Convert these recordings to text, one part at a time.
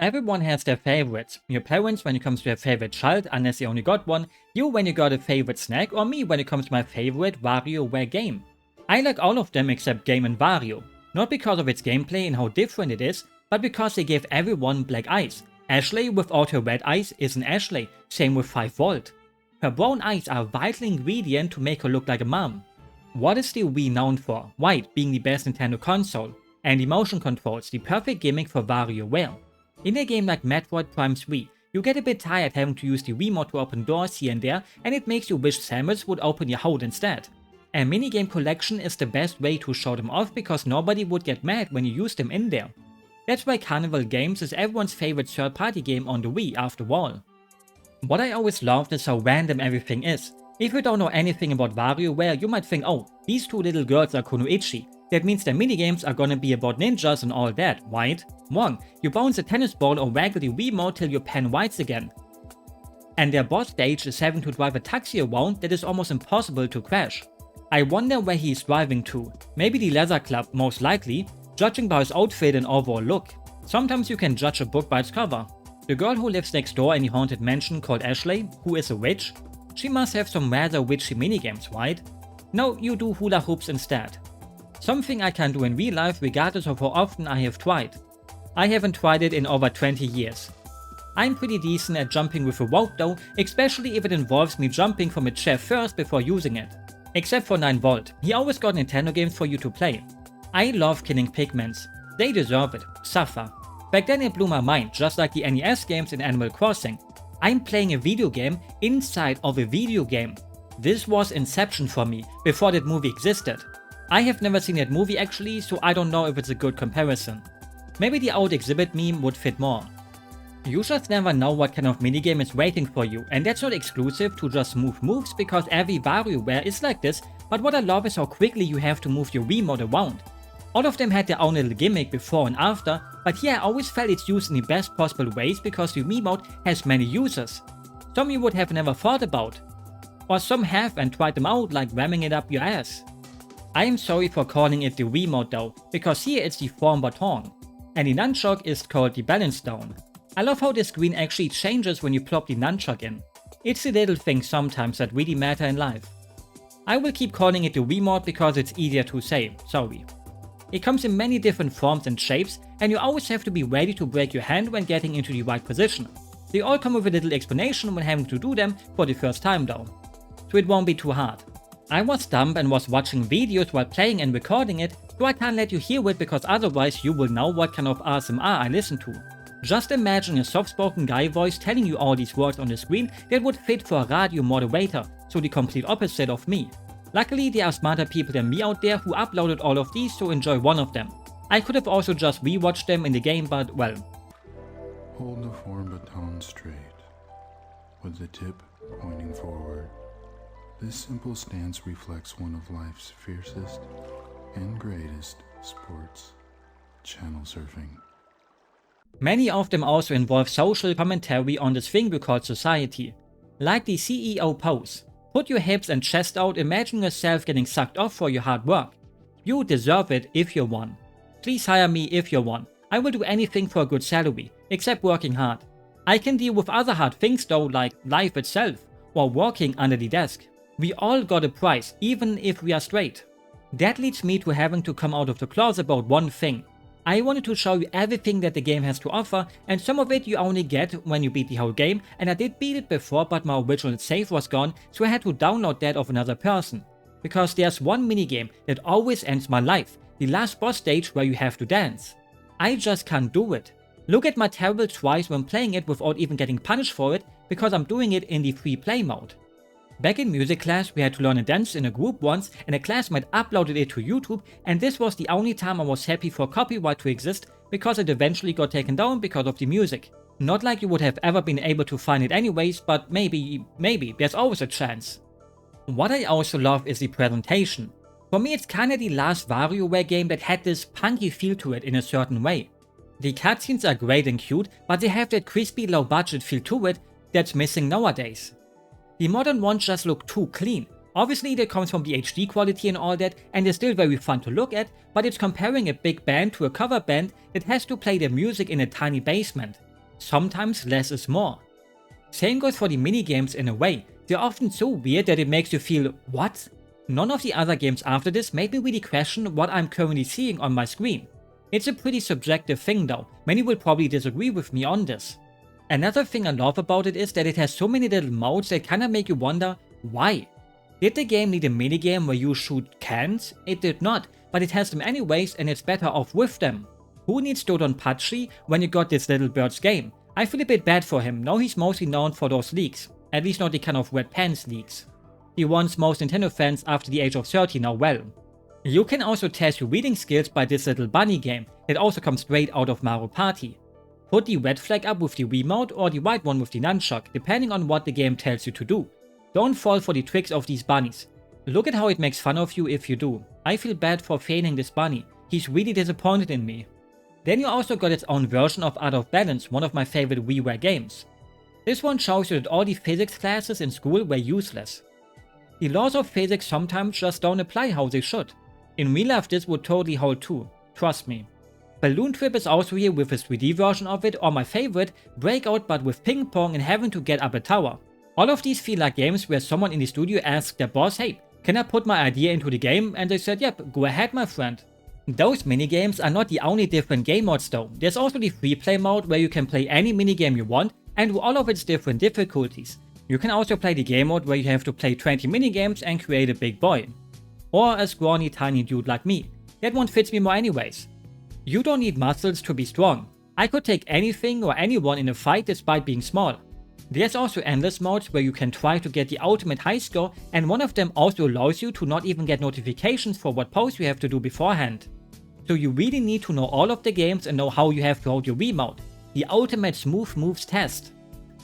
Everyone has their favorites. Your parents when it comes to their favorite child, unless they only got one, you when you got a favorite snack, or me when it comes to my favorite WarioWare game. I like all of them except Game and Wario. Not because of its gameplay and how different it is, but because they give everyone black eyes. Ashley without her red eyes isn't Ashley, same with 5V. Her brown eyes are a vital ingredient to make her look like a mom. What is the Wii known for? White being the best Nintendo console, and the motion controls the perfect gimmick for WarioWare. In a game like Metroid Prime's Wii, you get a bit tired having to use the Wiimote to open doors here and there, and it makes you wish Samus would open your house instead. A minigame collection is the best way to show them off because nobody would get mad when you use them in there. That's why Carnival Games is everyone's favorite third-party game on the Wii after all. What I always loved is how random everything is. If you don't know anything about WarioWare, you might think, oh, these two little girls are kunoichi. That means their minigames are gonna be about ninjas and all that, right? Wrong, you bounce a tennis ball or waggle the Wiimote till your pen whites again. And their boss stage is having to drive a taxi around that is almost impossible to crash. I wonder where he is driving to. Maybe the leather club, most likely, judging by his outfit and overall look. Sometimes you can judge a book by its cover. The girl who lives next door in the haunted mansion called Ashley, who is a witch, she must have some rather witchy minigames, right? No, you do hula hoops instead. Something I can do in real life regardless of how often I have tried. I haven't tried it in over 20 years. I'm pretty decent at jumping with a rope though, especially if it involves me jumping from a chair first before using it. Except for 9V, he always got Nintendo games for you to play. I love killing pigments. They deserve it. Suffer. Back then it blew my mind, just like the NES games in Animal Crossing. I'm playing a video game inside of a video game. This was Inception for me, before that movie existed. I have never seen that movie actually, so I don't know if it's a good comparison. Maybe the old exhibit meme would fit more. You just never know what kind of minigame is waiting for you, and that's not exclusive to just move moves because every WarioWare is like this, but what I love is how quickly you have to move your Wiimote around. All of them had their own little gimmick before and after, but here I always felt it's used in the best possible ways because the Wiimote has many users. Some you would have never thought about. Or some have and tried them out like ramming it up your ass. I am sorry for calling it the Wiimote though, because here it's the form baton, and the nunchuck is called the balance stone. I love how the screen actually changes when you plop the nunchuck in. It's the little things sometimes that really matter in life. I will keep calling it the Wiimote because it's easier to say, sorry. It comes in many different forms and shapes, and you always have to be ready to break your hand when getting into the right position. They all come with a little explanation when having to do them for the first time though, so it won't be too hard. I was dumb and was watching videos while playing and recording it, so I can't let you hear it because otherwise you will know what kind of ASMR I listen to. Just imagine a soft-spoken guy voice telling you all these words on the screen that would fit for a radio moderator, so the complete opposite of me. Luckily there are smarter people than me out there who uploaded all of these, so enjoy one of them. I could have also just rewatched them in the game, but well. Hold the form baton straight, with the tip pointing forward. This simple stance reflects one of life's fiercest and greatest sports, channel surfing. Many of them also involve social commentary on this thing we call society. Like the CEO pose. Put your hips and chest out, imagine yourself getting sucked off for your hard work. You deserve it if you're one. Please hire me if you're one. I will do anything for a good salary, except working hard. I can deal with other hard things though, like life itself, or working under the desk. We all got a price, even if we are straight. That leads me to having to come out of the closet about one thing. I wanted to show you everything that the game has to offer, and some of it you only get when you beat the whole game, and I did beat it before but my original save was gone, so I had to download that of another person. Because there's one minigame that always ends my life, the last boss stage where you have to dance. I just can't do it. Look at my terrible tries when playing it without even getting punished for it, because I'm doing it in the free play mode. Back in music class we had to learn a dance in a group once and a classmate uploaded it to YouTube, and this was the only time I was happy for copyright to exist because it eventually got taken down because of the music. Not like you would have ever been able to find it anyways, but maybe, there's always a chance. What I also love is the presentation. For me it's kinda the last WarioWare game that had this punky feel to it in a certain way. The cutscenes are great and cute, but they have that crispy low budget feel to it that's missing nowadays. The modern ones just look too clean. Obviously that comes from the HD quality and all that, and is still very fun to look at, but it's comparing a big band to a cover band that has to play their music in a tiny basement. Sometimes less is more. Same goes for the minigames in a way. They're often so weird that it makes you feel, what? None of the other games after this made me really question what I'm currently seeing on my screen. It's a pretty subjective thing though, many will probably disagree with me on this. Another thing I love about it is that it has so many little modes that kinda make you wonder, why? Did the game need a minigame where you shoot cans? It did not, but it has them anyways and it's better off with them. Who needs Dodonpachi when you got this little bird's game? I feel a bit bad for him, now he's mostly known for those leaks. At least not the kind of red pants leaks. He wants most Nintendo fans after the age of 30 know well. You can also test your reading skills by this little bunny game, that also comes straight out of Mario Party. Put the red flag up with the Wiimote or the white one with the nunchuck, depending on what the game tells you to do. Don't fall for the tricks of these bunnies. Look at how it makes fun of you if you do. I feel bad for failing this bunny, he's really disappointed in me. Then you also got its own version of Out of Balance, one of my favorite WarioWare games. This one shows you that all the physics classes in school were useless. The laws of physics sometimes just don't apply how they should. In real life this would totally hold too, trust me. Balloon Trip is also here with a 3D version of it, or my favorite, Breakout but with ping pong and having to get up a tower. All of these feel like games where someone in the studio asked their boss, hey, can I put my idea into the game? And they said, yep, go ahead my friend. Those minigames are not the only different game modes though. There's also the free play mode where you can play any minigame you want and do all of its different difficulties. You can also play the game mode where you have to play 20 minigames and create a big boy. Or a scrawny tiny dude like me. That one fits me more anyways. You don't need muscles to be strong. I could take anything or anyone in a fight despite being small. There's also endless modes where you can try to get the ultimate high score, and one of them also allows you to not even get notifications for what pose you have to do beforehand. So you really need to know all of the games and know how you have to hold your Wiimote. The ultimate smooth moves test.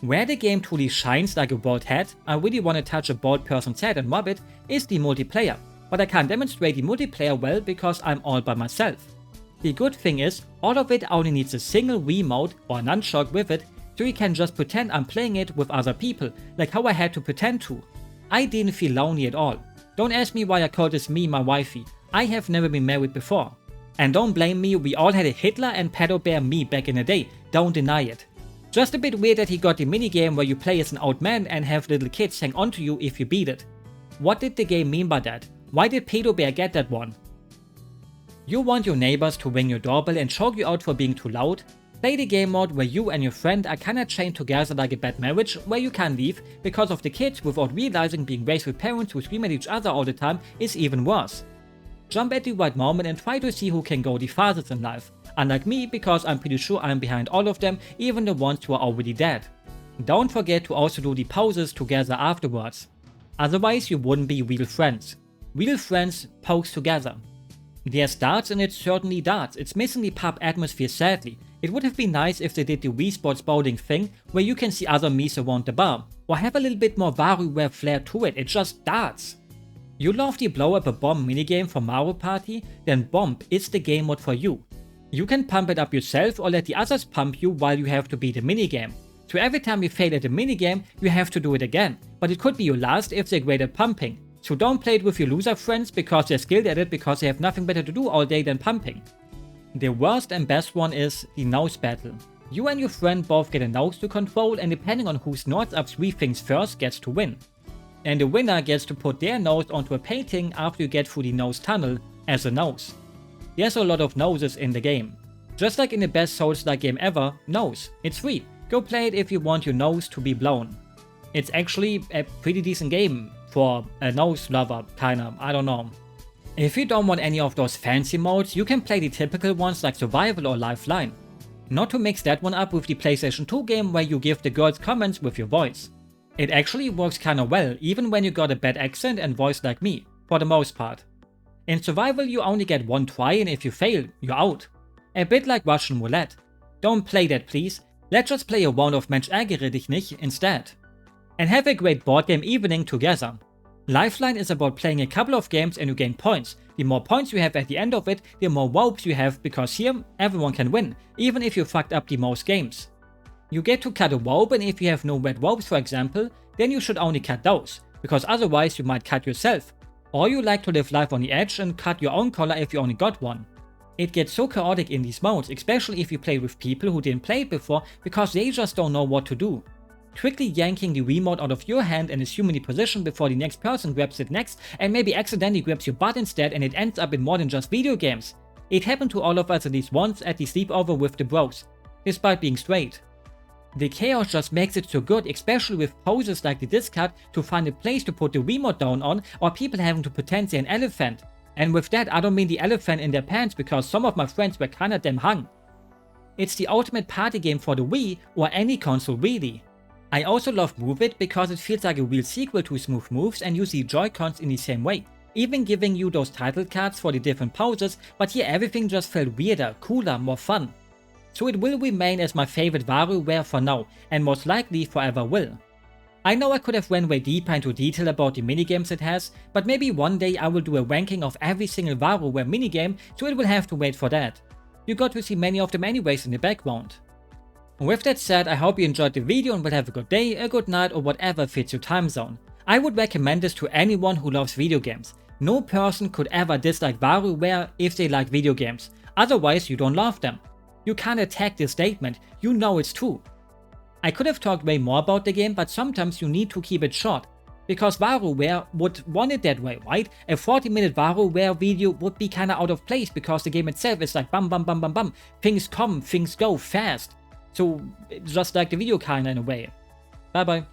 Where the game truly shines like a bald head, I really want to touch a bald person's head and rub it, is the multiplayer. But I can't demonstrate the multiplayer well because I'm all by myself. The good thing is, all of it only needs a single Wiimote or a nunchuck with it, so you can just pretend I'm playing it with other people, like how I had to pretend to. I didn't feel lonely at all. Don't ask me why I call this me my wifey. I have never been married before. And don't blame me, we all had a Hitler and pedo bear me back in the day, don't deny it. Just a bit weird that he got the minigame where you play as an old man and have little kids hang onto you if you beat it. What did the game mean by that? Why did pedo bear get that one? You want your neighbors to ring your doorbell and choke you out for being too loud? Play the game mode where you and your friend are kinda chained together like a bad marriage, where you can't leave because of the kids without realizing being raised with parents who scream at each other all the time is even worse. Jump at the right moment and try to see who can go the farthest in life, unlike me because I'm pretty sure I'm behind all of them, even the ones who are already dead. Don't forget to also do the poses together afterwards. Otherwise you wouldn't be real friends. Real friends pose together. There's darts and it's certainly darts, it's missing the pub atmosphere sadly. It would have been nice if they did the Wii Sports bowling thing where you can see other Miis around the bar, or have a little bit more WarioWare flair to it, it's just darts. You love the blow up a bomb minigame from Mario Party? Then Bomb is the game mode for you. You can pump it up yourself or let the others pump you while you have to beat a minigame. So every time you fail at a minigame, you have to do it again, but it could be your last if they're great at pumping. So don't play it with your loser friends because they're skilled at it because they have nothing better to do all day than pumping. The worst and best one is the nose battle. You and your friend both get a nose to control and depending on who snorts up 3 things first gets to win. And the winner gets to put their nose onto a painting after you get through the nose tunnel as a nose. There's a lot of noses in the game. Just like in the best Souls-like game ever, Nose. It's free. Go play it if you want your nose to be blown. It's actually a pretty decent game for a nose lover, kinda, I don't know. If you don't want any of those fancy modes, you can play the typical ones like Survival or Lifeline. Not to mix that one up with the PlayStation 2 game where you give the girls comments with your voice. It actually works kinda well, even when you got a bad accent and voice like me, for the most part. In Survival you only get one try and if you fail, you're out. A bit like Russian roulette. Don't play that please, let's just play a round of Mensch ärgere dich nicht instead. And have a great board game evening together. Lifeline is about playing a couple of games and you gain points. The more points you have at the end of it, the more ropes you have because here everyone can win, even if you fucked up the most games. You get to cut a rope and if you have no red ropes for example, then you should only cut those, because otherwise you might cut yourself. Or you like to live life on the edge and cut your own collar if you only got one. It gets so chaotic in these modes, especially if you play with people who didn't play it before because they just don't know what to do. Quickly yanking the remote out of your hand and assuming the position before the next person grabs it next and maybe accidentally grabs your butt instead, and it ends up in more than just video games. It happened to all of us at least once at the sleepover with the bros, despite being straight. The chaos just makes it so good, especially with poses like the discard to find a place to put the remote down on, or people having to pretend they're an elephant. And with that I don't mean the elephant in their pants, because some of my friends were kinda damn hung. It's the ultimate party game for the Wii or any console really. I also love Move It because it feels like a real sequel to Smooth Moves and use the Joy-Cons in the same way, even giving you those title cards for the different poses, but here everything just felt weirder, cooler, more fun. So it will remain as my favorite WarioWare for now, and most likely forever will. I know I could have went way deeper into detail about the minigames it has, but maybe one day I will do a ranking of every single WarioWare minigame, so it will have to wait for that. You got to see many of them anyways in the background. With that said, I hope you enjoyed the video and will have a good day, a good night, or whatever fits your time zone. I would recommend this to anyone who loves video games. No person could ever dislike WarioWare if they like video games, otherwise you don't love them. You can't attack this statement, you know it's true. I could have talked way more about the game, but sometimes you need to keep it short, because WarioWare would want it that way, right? A 40-minute WarioWare video would be kinda out of place because the game itself is like bum bum bum bum bum, things come, things go fast. So just like the video kinda in a way. Bye bye.